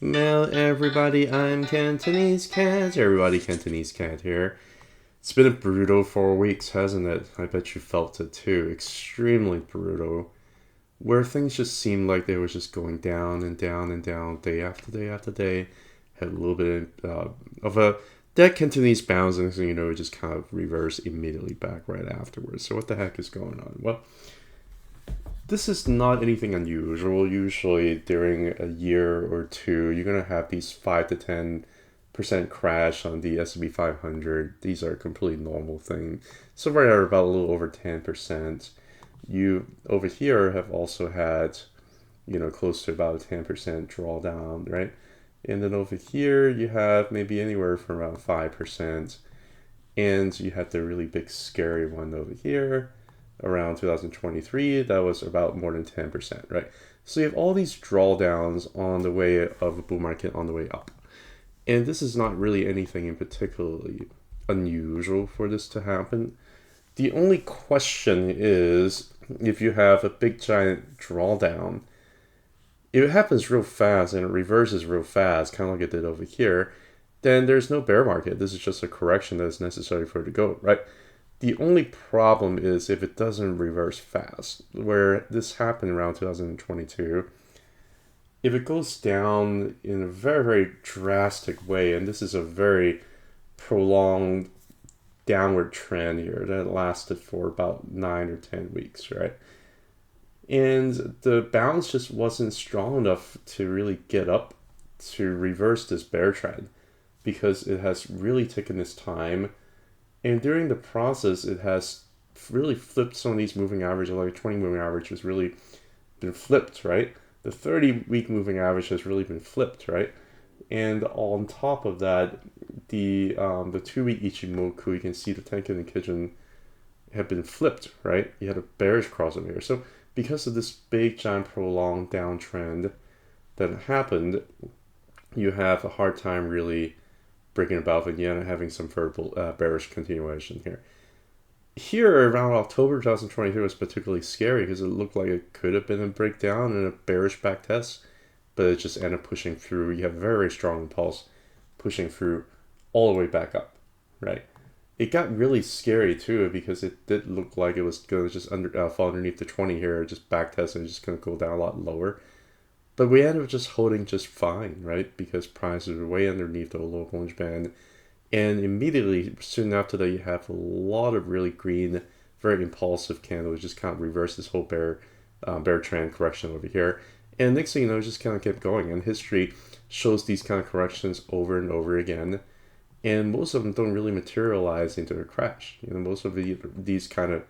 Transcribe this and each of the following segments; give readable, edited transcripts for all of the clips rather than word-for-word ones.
Well, everybody, I'm Cantonese Cat. Everybody, Cantonese Cat here. It's been a brutal 4 weeks, hasn't it? I bet you felt it too. Extremely brutal. Where things just seemed like they were just going down and down and down, day after day after day. Had a little bit of a dead Cantonese bounce, and so it just kind of reversed immediately back right afterwards. So what the heck is going on? Well, this is not anything unusual. Usually during a year or two, you're gonna have these 5 to 10% crash on the S&P 500. These are a completely normal thing. So right now, about a little over 10%. You over here have also had, close to about a 10% drawdown, right? And then over here, you have maybe anywhere from around 5%. And you had the really big scary one over here around 2023 that was about more than 10%, right? So you have all these drawdowns on the way of a bull market on the way up. And this is not really anything in particularly unusual for this to happen. The only question is if you have a big giant drawdown, if it happens real fast and it reverses real fast, kind of like it did over here, then there's no bear market. This is just a correction that's necessary for it to go, right? The only problem is if it doesn't reverse fast, where this happened around 2022. If it goes down in a very, very drastic way, and this is a very prolonged downward trend here that lasted for about 9 or 10 weeks, right? And the bounce just wasn't strong enough to really get up to reverse this bear trend because it has really taken this time. And during the process, it has really flipped some of these moving averages, like a 20 moving average has really been flipped, right? The 30-week moving average has really been flipped, right? And on top of that, the 2-week Ichimoku, you can see the Tenkan and Kijun have been flipped, right? You had a bearish crossover here. So because of this big, giant, prolonged downtrend that happened, you have a hard time really breaking above and yet having some verbal bearish continuation here. Here around October 2023 was particularly scary because it looked like it could have been a breakdown and a bearish back test, but it just ended up pushing through. You have a very strong impulse pushing through all the way back up, right? It got really scary too because it did look like it was going to just fall underneath the 20 here, just back test and just going to go down a lot lower. But we ended up just holding just fine, right? Because prices were way underneath the low Bollinger Band. And immediately, soon after that, you have a lot of really green, very impulsive candles just kind of reverse this whole bear trend correction over here. And next thing you know, it just kind of kept going. And history shows these kind of corrections over and over again. And most of them don't really materialize into a crash. Most of these kind of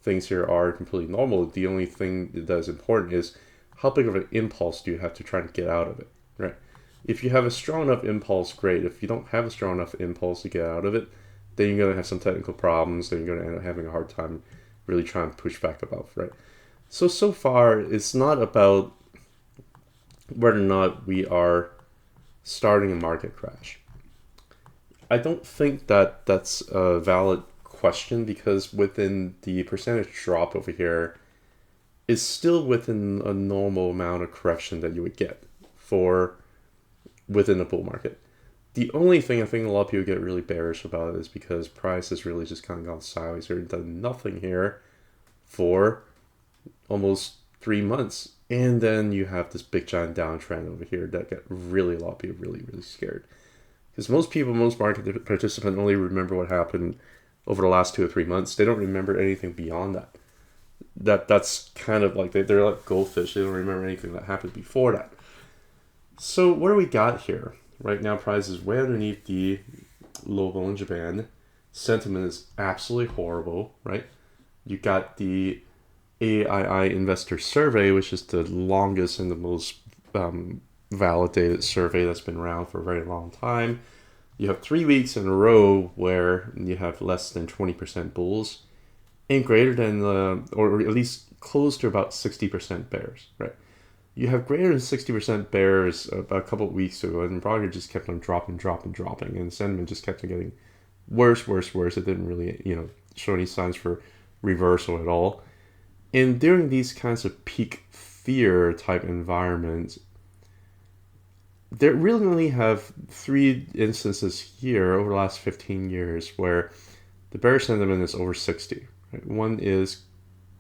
things here are completely normal. The only thing that is important is how big of an impulse do you have to try to get out of it, right? If you have a strong enough impulse, great. If you don't have a strong enough impulse to get out of it, then you're going to have some technical problems. Then you're going to end up having a hard time really trying to push back above, right? So far, it's not about whether or not we are starting a market crash. I don't think that that's a valid question because within the percentage drop over here is still within a normal amount of correction that you would get for within a bull market. The only thing I think a lot of people get really bearish about is because price has really just kind of gone sideways here and done nothing here for almost 3 months. And then you have this big giant downtrend over here that got really a lot of people really, really scared. Because most people, most market participants only remember what happened over the last 2 or 3 months. They don't remember anything beyond that. That's kind of like they're like goldfish. They don't remember anything that happened before that. So what do we got here? Right now, price is way underneath the low Bollinger Band. Sentiment is absolutely horrible, right? You got the AII Investor Survey, which is the longest and the most validated survey that's been around for a very long time. You have 3 weeks in a row where you have less than 20% bulls and greater than, or at least close to about 60% bears, right? You have greater than 60% bears a couple of weeks ago, and Braga just kept on dropping, and sentiment just kept on getting worse. It didn't really, show any signs for reversal at all. And during these kinds of peak fear type environments, there really only have three instances here over the last 15 years where the bearish sentiment is over 60. Right? One is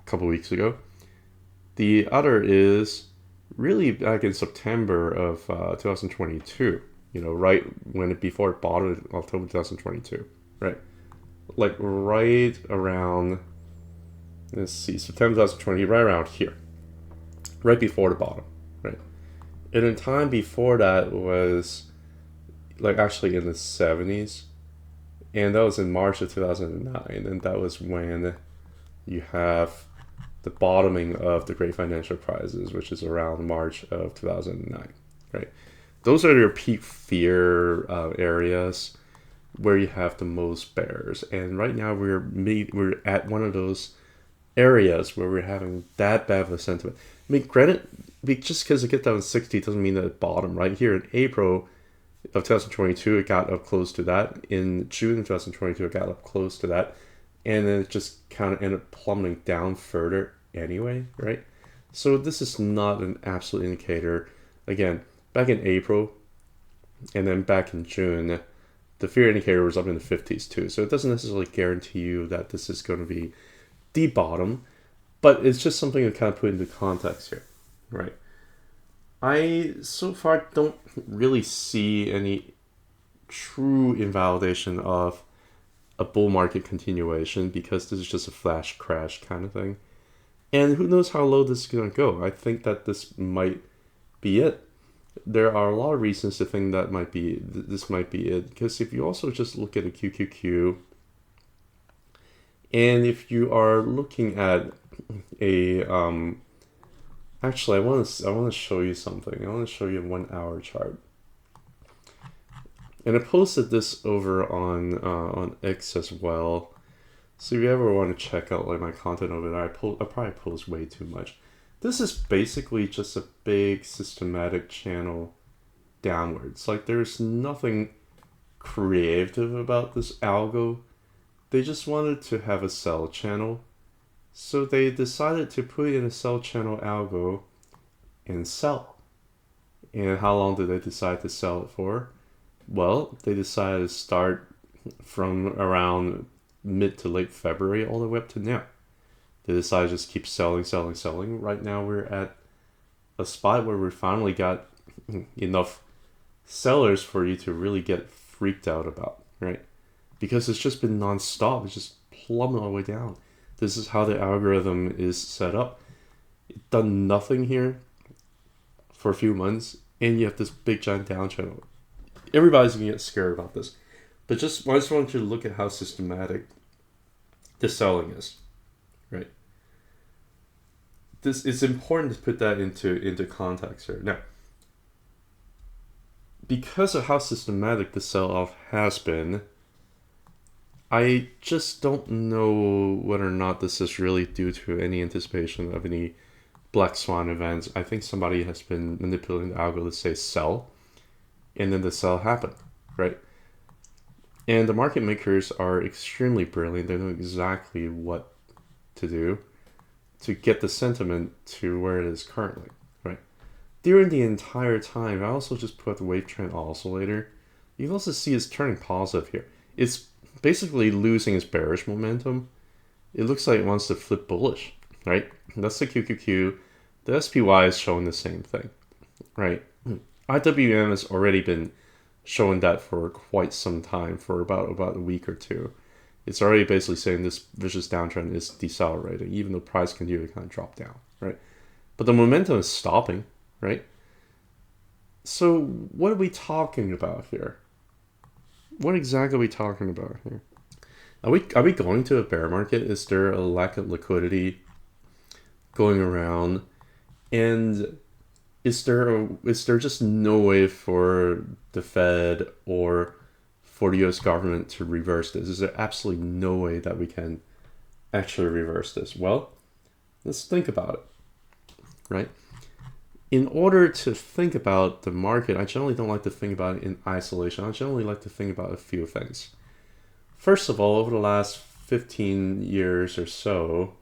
a couple weeks ago. The other is really back in September of 2022. Right before it bottomed in October 2022. Right, like right around, let's see, September 2020, right around here, right before the bottom, right? And in time before that was like actually in the 70s, and that was in March of 2009, and that was when you have the bottoming of the great financial crisis, which is around March of 2009, right? Those are your peak fear areas where you have the most bears, and right now we're at one of those areas where we're having that bad of a sentiment. I mean, granted, just because it gets down to 60 doesn't mean that it bottomed. Right here in April of 2022, it got up close to that. In June of 2022, it got up close to that, and then it just kind of ended up plummeting down further anyway, right? So this is not an absolute indicator. Again, back in April and then back in June, the fear indicator was up in the 50s too. So it doesn't necessarily guarantee you that this is going to be the bottom, but it's just something to kind of put into context here, right? I so far don't really see any true invalidation of a bull market continuation because this is just a flash crash kind of thing. And who knows how low this is going to go. I think that this might be it. There are a lot of reasons to think that this might be it. Because if you also just look at a QQQ, and if you are looking at a actually, I want to show you something. I want to show you a 1 hour chart. And I posted this over on X as well. So if you ever want to check out like my content over there, I probably post way too much. This is basically just a big systematic channel downwards. Like there's nothing creative about this algo. They just wanted to have a sell channel. So they decided to put in a sell channel algo and sell. And how long did they decide to sell it for? Well, they decided to start from around mid to late February all the way up to now. They decided to just keep selling. Right now we're at a spot where we finally got enough sellers for you to really get freaked out about, right? Because it's just been non-stop. It's just plumbing all the way down. This is how the algorithm is set up. It's done nothing here for a few months, and you have this big giant down channel. Everybody's gonna get scared about this. But I just want you to look at how systematic the selling is, right? It's important to put that into context here. Now, because of how systematic the sell-off has been, I just don't know whether or not this is really due to any anticipation of any black swan events. I think somebody has been manipulating the algo to say sell, and then the sell happened, right? And the market makers are extremely brilliant. They know exactly what to do to get the sentiment to where it is currently, right? During the entire time, I also just put the wave trend oscillator. You can also see it's turning positive here. It's basically losing its bearish momentum. It looks like it wants to flip bullish, right? That's the QQQ. The SPY is showing the same thing, right? IWM has already been showing that for quite some time, for about a week or two. It's already basically saying this vicious downtrend is decelerating, even though price continue to kind of drop down, right? But the momentum is stopping, right? So what are we talking about here? What exactly are we talking about here? Are we going to a bear market? Is there a lack of liquidity going around? And is there just no way for the Fed or for the US government to reverse this? Is there absolutely no way that we can actually reverse this? Well, let's think about it, right? In order to think about the market, I generally don't like to think about it in isolation. I generally like to think about a few things. First of all, over the last 15 years or so,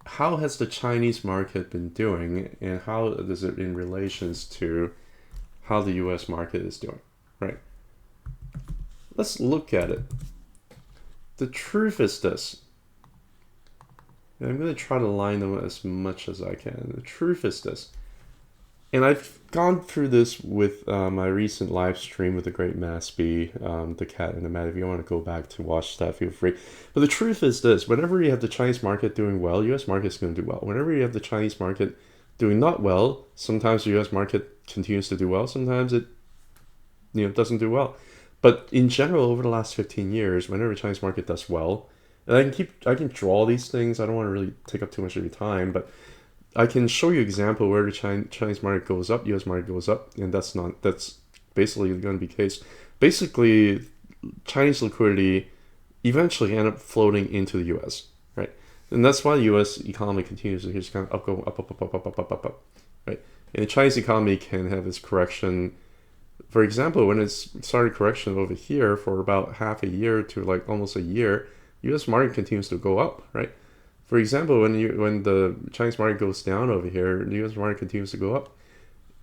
how has the Chinese market been doing, and how is it in relations to how the US market is doing, right? Let's look at it. The truth is this, and I'm going to try to line them as much as I can. The truth is this, and I've gone through this with my recent live stream with the great Maspy, the cat and the mat. If you want to go back to watch that, feel free. But the truth is this, whenever you have the Chinese market doing well, US market is going to do well. Whenever you have the Chinese market doing not well, sometimes the US market continues to do well, sometimes it doesn't do well. But in general, over the last 15 years, whenever the Chinese market does well, and I can draw these things. I don't want to really take up too much of your time, but I can show you example where the Chinese market goes up, US market goes up, and that's basically going to be the case. Basically, Chinese liquidity eventually end up floating into the US, right? And that's why the US economy continues to just kind of go up, right? And the Chinese economy can have this correction. For example, when it started correction over here for about half a year to like almost a year, US market continues to go up, right? For example, when the Chinese market goes down over here, the US market continues to go up.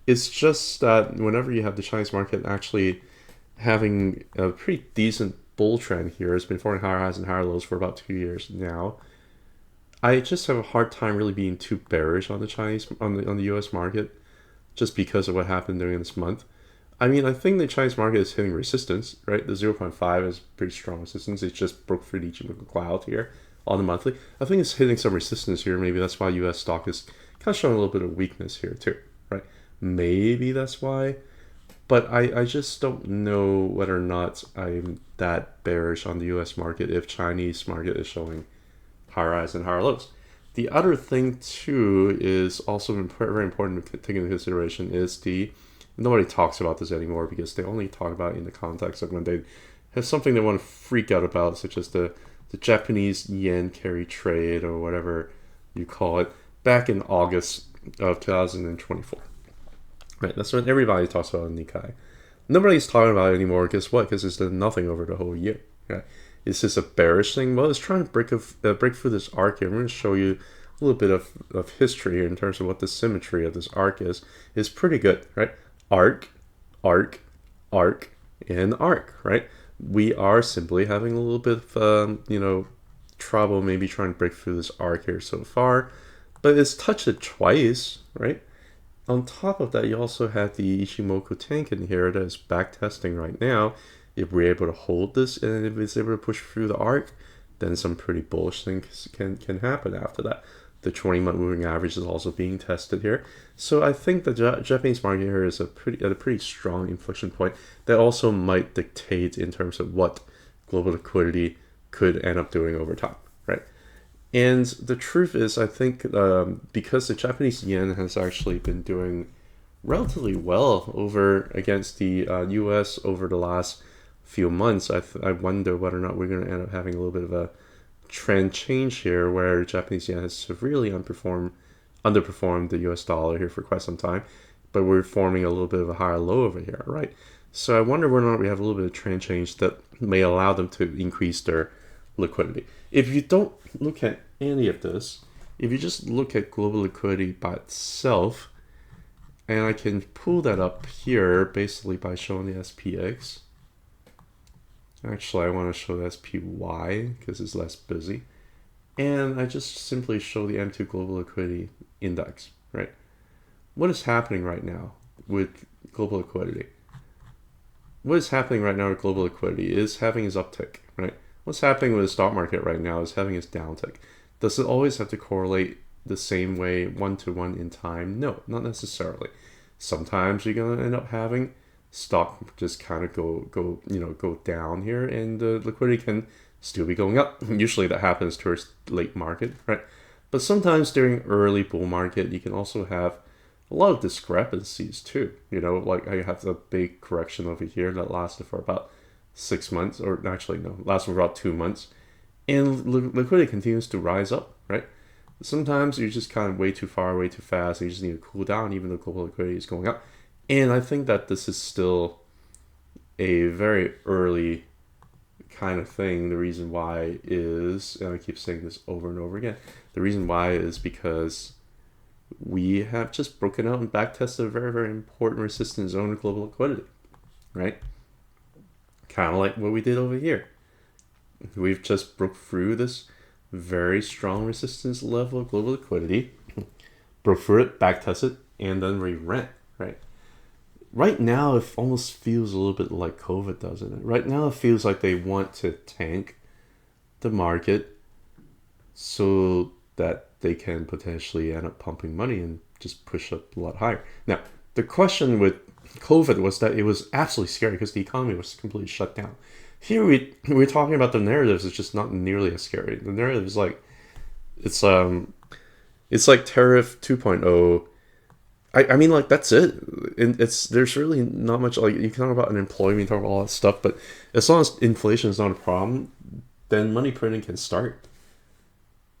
It's just that whenever you have the Chinese market actually having a pretty decent bull trend here, it's been forming higher highs and higher lows for about 2 years now. I just have a hard time really being too bearish on the US market, just because of what happened during this month. I mean, I think the Chinese market is hitting resistance, right? The 0.5 is pretty strong resistance. It just broke through the Ichimoku cloud here on the monthly. I think it's hitting some resistance here. Maybe that's why US stock is kind of showing a little bit of weakness here too, right? Maybe that's why. But I just don't know whether or not I'm that bearish on the US market if Chinese market is showing higher highs and higher lows. The other thing too is also very important to take into consideration is nobody talks about this anymore because they only talk about it in the context of when they have something they want to freak out about, such as the Japanese yen carry trade or whatever you call it, back in August of 2024. Right, that's when everybody talks about Nikkei. Nobody's talking about it anymore. Guess what? Because it's done nothing over the whole year. Right? Is this a bearish thing? Well, it's trying to break through this arc here. I'm going to show you a little bit of history here in terms of what the symmetry of this arc is. It's pretty good, right? Arc, arc, arc, and arc, right? We are simply having a little bit of, trouble maybe trying to break through this arc here so far, but it's touched it twice, right? On top of that, you also have the Ichimoku Tenkan here that is back testing right now. If we're able to hold this and if it's able to push through the arc, then some pretty bullish things can happen after that. The 20-month moving average is also being tested here. So I think the Japanese market here is at a pretty strong inflection point that also might dictate in terms of what global liquidity could end up doing over time, right? And the truth is, I think because the Japanese yen has actually been doing relatively well against the US over the last few months, I wonder whether or not we're going to end up having a little bit of a trend change here where the Japanese yen has severely underperformed the US dollar here for quite some time, but we're forming a little bit of a higher low over here, right? So I wonder whether or not we have a little bit of trend change that may allow them to increase their liquidity. If you don't look at any of this, if you just look at global liquidity by itself, and I can pull that up here basically by showing the SPX. Actually, I want to show the SPY because it's less busy. And I just simply show the M2 Global Liquidity Index, right? What is happening right now with global liquidity? What is happening right now with global liquidity is having its uptick, right? What's happening with the stock market right now is having its downtick. Does it always have to correlate the same way one-to-one in time? No, not necessarily. Sometimes you're going to end up having stock just kind of go down here, and the liquidity can still be going up. Usually that happens towards late market, right? But sometimes during early bull market, you can also have a lot of discrepancies too. Like I have a big correction over here that lasted for about 6 months, or actually no, lasted for about 2 months, and liquidity continues to rise up, right? Sometimes you're just kind of way too far, way too fast, and you just need to cool down even though global liquidity is going up. And I think that this is still a very early kind of thing, the reason why is, and I keep saying this over and over again, the reason why is because we have just broken out and backtested a very, very important resistance zone of global liquidity, right? Kind of like what we did over here. We've just broke through this very strong resistance level of global liquidity, broke through it, backtested, and then we ran, right? Right now, it almost feels a little bit like COVID, doesn't it? Right now, it feels like they want to tank the market so that they can potentially end up pumping money and just push up a lot higher. Now, the question with COVID was that it was absolutely scary because the economy was completely shut down. Here we're talking about the narratives. It's just not nearly as scary. The narrative is like it's like tariff 2.0. I mean, like, that's it. And there's really not much, like, you can talk about unemployment, you talk about all that stuff, but as long as inflation is not a problem, then money printing can start.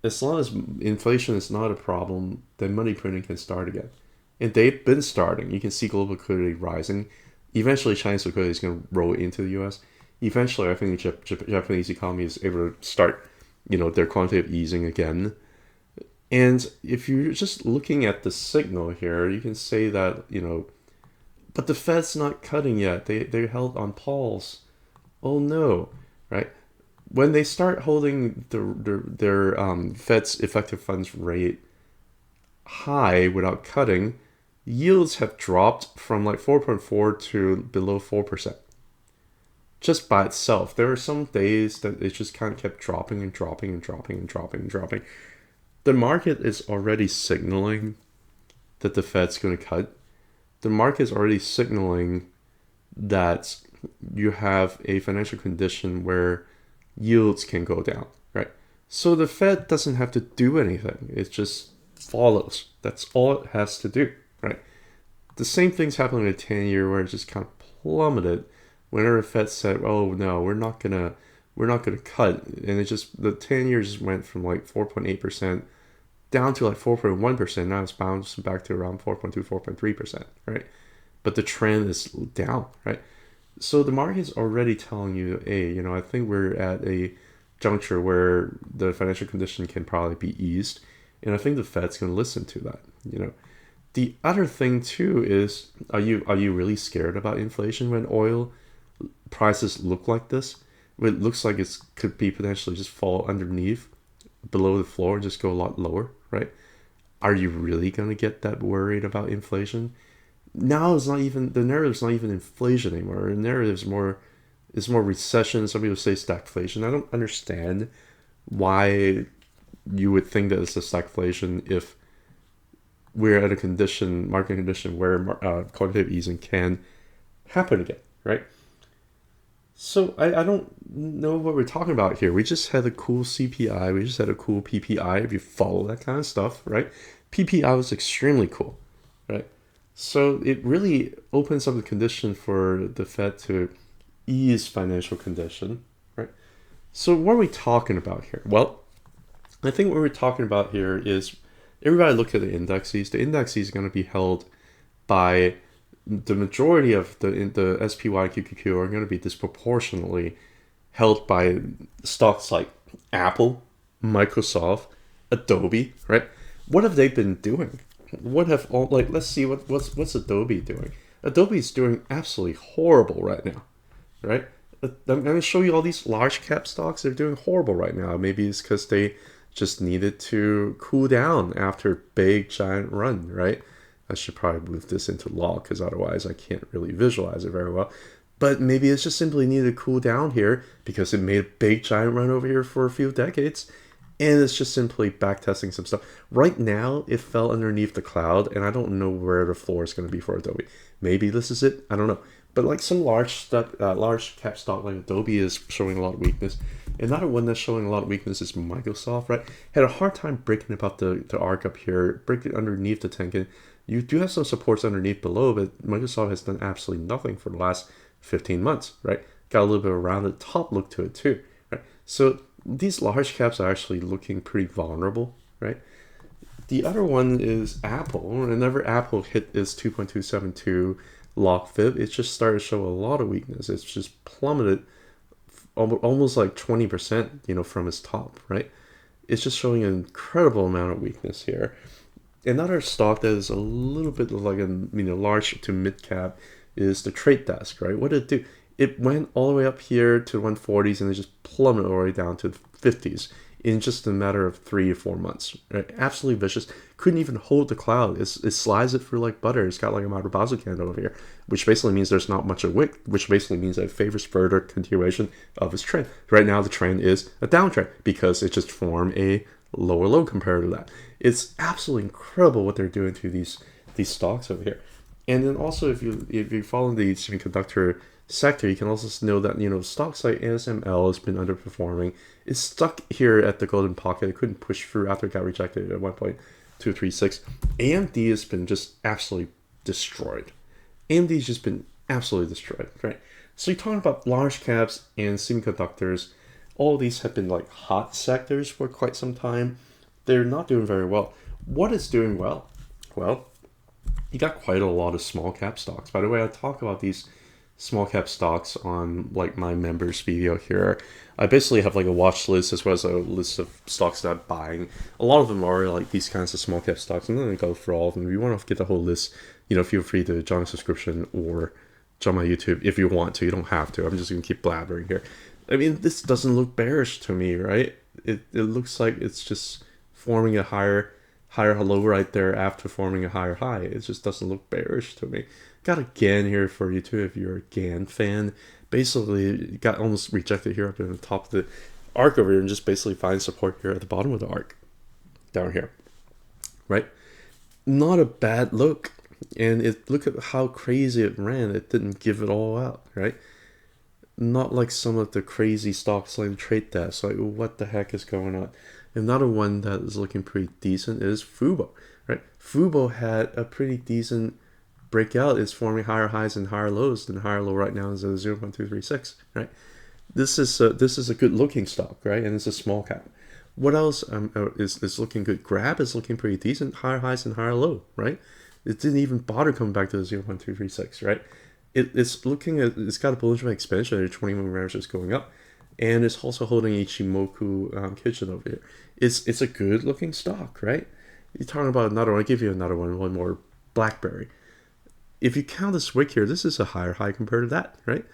As long as inflation is not a problem, then money printing can start again. And they've been starting. You can see global liquidity rising. Eventually, Chinese liquidity is going to roll into the U.S. Eventually, I think the Japanese economy is able to start, their quantitative easing again. And if you're just looking at the signal here, you can say that, but the Fed's not cutting yet. They're held on pause. Oh no, right? When they start holding their Fed's effective funds rate high without cutting, yields have dropped from like 4.4 to below 4%. Just by itself. There are some days that it just kind of kept dropping and dropping and dropping and dropping and dropping. The market is already signaling that the Fed's going to cut. The market is already signaling that you have a financial condition where yields can go down, right? So the Fed doesn't have to do anything. It just follows. That's all it has to do, right? The same thing's happening in a 10-year where it just kind of plummeted whenever the Fed said, "Oh no, we're not gonna cut," and it just the 10 years just went from like 4.8% down to like 4.1%. Now it's bounced back to around 4.2, 4.3%, right? But the trend is down, right? So the market's already telling you, hey, I think we're at a juncture where the financial condition can probably be eased, and I think the Fed's going to listen to that. The other thing too is, are you really scared about inflation when oil prices look like this? It looks like it could be potentially just fall underneath, below the floor, and just go a lot lower, right? Are you really going to get that worried about inflation? Now it's not even, the narrative's not even inflation anymore. The narrative's more recession. Some people say stagflation. I don't understand why you would think that it's a stagflation if we're at a market condition where quantitative easing can happen again, right? So I don't know what we're talking about here. We just had a cool CPI. We just had a cool PPI, if you follow that kind of stuff, right? PPI was extremely cool, right? So it really opens up the condition for the Fed to ease financial condition, right? So what are we talking about here? Well, I think what we're talking about here is everybody look at the indexes. The indexes are going to be held by the majority of the SPY and QQQ are going to be disproportionately held by stocks like Apple, Microsoft, Adobe, right? What have they been doing? Let's see what's Adobe doing? Adobe's doing absolutely horrible right now, right? I'm going to show you all these large cap stocks. They're doing horrible right now. Maybe it's because they just needed to cool down after a big giant run, right? I should probably move this into log because otherwise I can't really visualize it very well. But maybe it's just simply needed to cool down here because it made a big giant run over here for a few decades. And it's just simply backtesting some stuff. Right now, it fell underneath the cloud, and I don't know where the floor is going to be for Adobe. Maybe this is it. I don't know. But like some large cap stock like Adobe is showing a lot of weakness. Another one that's showing a lot of weakness is Microsoft, right? Had a hard time breaking about the arc up here, breaking underneath the Tenkan. You do have some supports underneath below, but Microsoft has done absolutely nothing for the last 15 months, right? Got a little bit of a rounded top look to it too, right? So these large caps are actually looking pretty vulnerable, right? The other one is Apple. Whenever Apple hit its 2.272 log fib, it just started to show a lot of weakness. It's just plummeted almost like 20%, from its top, right? It's just showing an incredible amount of weakness here. Another stock that is a little bit like a large to mid cap is the Trade Desk, right? What did it do? It went all the way up here to 140s and it just plummeted all the way down to the 50s in just a matter of 3 or 4 months. Right? Absolutely vicious. Couldn't even hold the cloud. It slides it through like butter. It's got like a Marubazu candle over here, which basically means there's not much of wick, which basically means that it favors further continuation of its trend. Right now, the trend is a downtrend because it just formed a lower low compared to that. It's absolutely incredible what they're doing to these stocks over here. And then also, if you follow the semiconductor sector, you can also know that stocks like ASML has been underperforming. It's stuck here at the golden pocket. It couldn't push through after it got rejected at 1.236. AMD has been just absolutely destroyed. AMD's just been absolutely destroyed, right? So you're talking about large caps and semiconductors. All these have been like hot sectors for quite some time. They're not doing very well. What is doing well? Well, you got quite a lot of small cap stocks. By the way, I talk about these small cap stocks on like my members video here. I basically have like a watch list as well as a list of stocks that I'm buying. A lot of them are like these kinds of small cap stocks. I'm not going to go through all of them. If you want to get the whole list, feel free to join a subscription or join my YouTube if you want to. You don't have to. I'm just going to keep blabbering here. I mean, this doesn't look bearish to me, right? It looks like it's just forming a higher low right there after forming a higher high. It just doesn't look bearish to me. Got a GAN here for you too if you're a GAN fan. Basically, it got almost rejected here up in the top of the arc over here and just basically find support here at the bottom of the arc down here, right? Not a bad look. And look at how crazy it ran. It didn't give it all out, right? Not like some of the crazy stocks like the Trade Desk. Like, what the heck is going on? Another one that is looking pretty decent is Fubo, right? Fubo had a pretty decent breakout. It's forming higher highs and higher lows. And the higher low right now is at 0.236, right? This is a good looking stock, right? And it's a small cap. What else is looking good? Grab is looking pretty decent. Higher highs and higher low, right? It didn't even bother coming back to the 0.236, right? It's got a bullish expansion at 20 moving averages going up, and it's also holding Ichimoku Kitchen over here. It's a good looking stock, right? You're talking about another one. I'll give you another one more. BlackBerry. If you count this wick here, this is a higher high compared to that, right?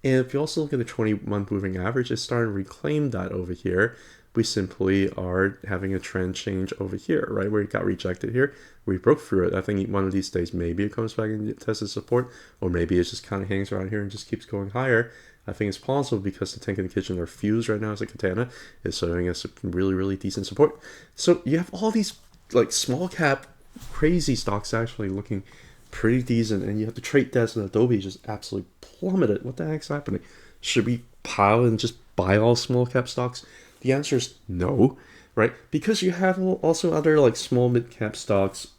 And if you also look at the 20-month moving average, it's starting to reclaim that over here. We simply are having a trend change over here, right? Where it got rejected here. We broke through it. I think one of these days, maybe it comes back and tests support, or maybe it just kind of hangs around here and just keeps going higher. I think it's possible because the tank and the kitchen are fused right now as a katana. It's showing us some really, really decent support. So you have all these like small cap crazy stocks actually looking pretty decent, and you have the Trade Desk and Adobe just absolutely plummeted. What the heck's happening? Should we pile and just buy all small cap stocks? The answer is no, right? Because you have also other like small mid cap stocks,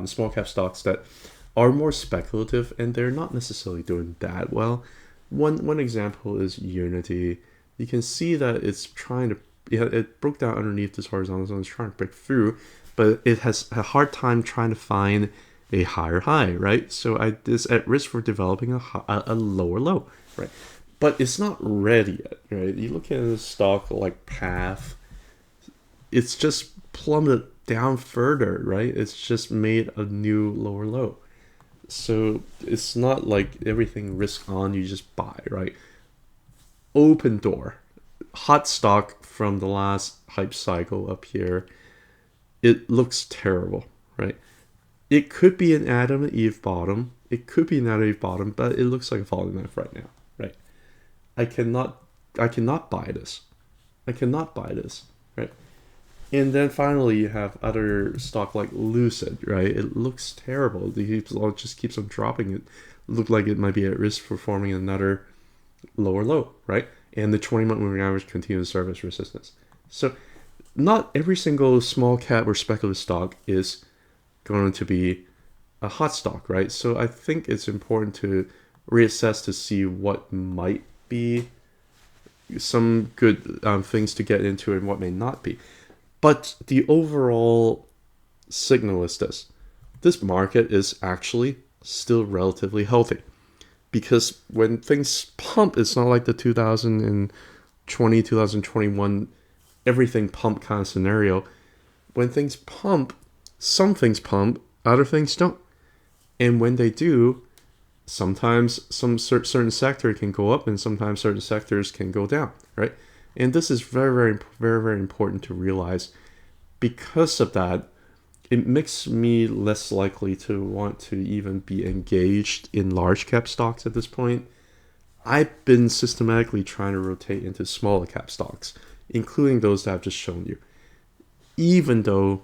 small cap stocks that are more speculative and they're not necessarily doing that well. One example is Unity. You can see that it's trying to, it broke down underneath this horizontal zone, it's trying to break through, but it has a hard time trying to find a higher high, right? So it's at risk for developing a lower low, right? But it's not ready yet, right? You look at a stock like Path, it's just plummeted down further, right? It's just made a new lower low. So it's not like everything risk on, you just buy, right? Open Door, hot stock from the last hype cycle up here. It looks terrible, right? It could be an Adam and Eve bottom. It could be an Adam and Eve bottom, but it looks like a falling knife right now, right? I cannot buy this. I cannot buy this, right? And then finally, you have other stock like Lucid, right? It looks terrible. It just keeps on dropping. It looked like it might be at risk for forming another lower low, right? And the 20-month moving average continues to serve as resistance. So not every single small cap or speculative stock is going to be a hot stock, right? So I think it's important to reassess to see what might be some good things to get into and what may not be. But the overall signal is this. This market is actually still relatively healthy. Because when things pump, it's not like the 2011 2021, everything pump kind of scenario. When things pump, some things pump, other things don't. And when they do, sometimes some certain sector can go up and sometimes certain sectors can go down, right? And this is very, very, very, very important to realize. Because of that, it makes me less likely to want to even be engaged in large cap stocks at this point. I've been systematically trying to rotate into smaller cap stocks, including those that I've just shown you. Even though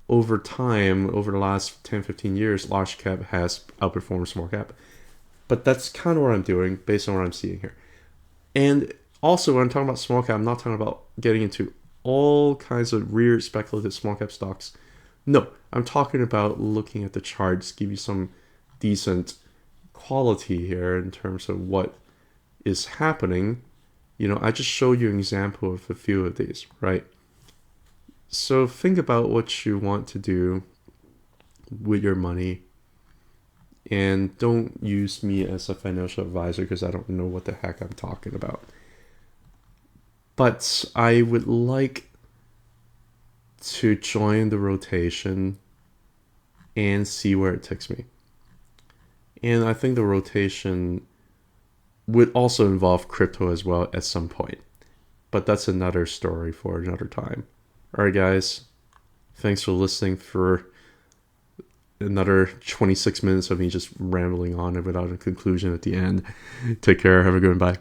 over time, over the last 10, 15 years, large cap has outperformed small cap. But that's kind of what I'm doing based on what I'm seeing here. And also, when I'm talking about small cap, I'm not talking about getting into all kinds of weird speculative small cap stocks. No, I'm talking about looking at the charts, give you some decent quality here in terms of what is happening. I just showed you an example of a few of these, right? So think about what you want to do with your money, and don't use me as a financial advisor because I don't know what the heck I'm talking about. But I would like to join the rotation and see where it takes me. And I think the rotation would also involve crypto as well at some point. But that's another story for another time. All right, guys. Thanks for listening for another 26 minutes of me just rambling on without a conclusion at the end. Take care. Have a good one. Bye.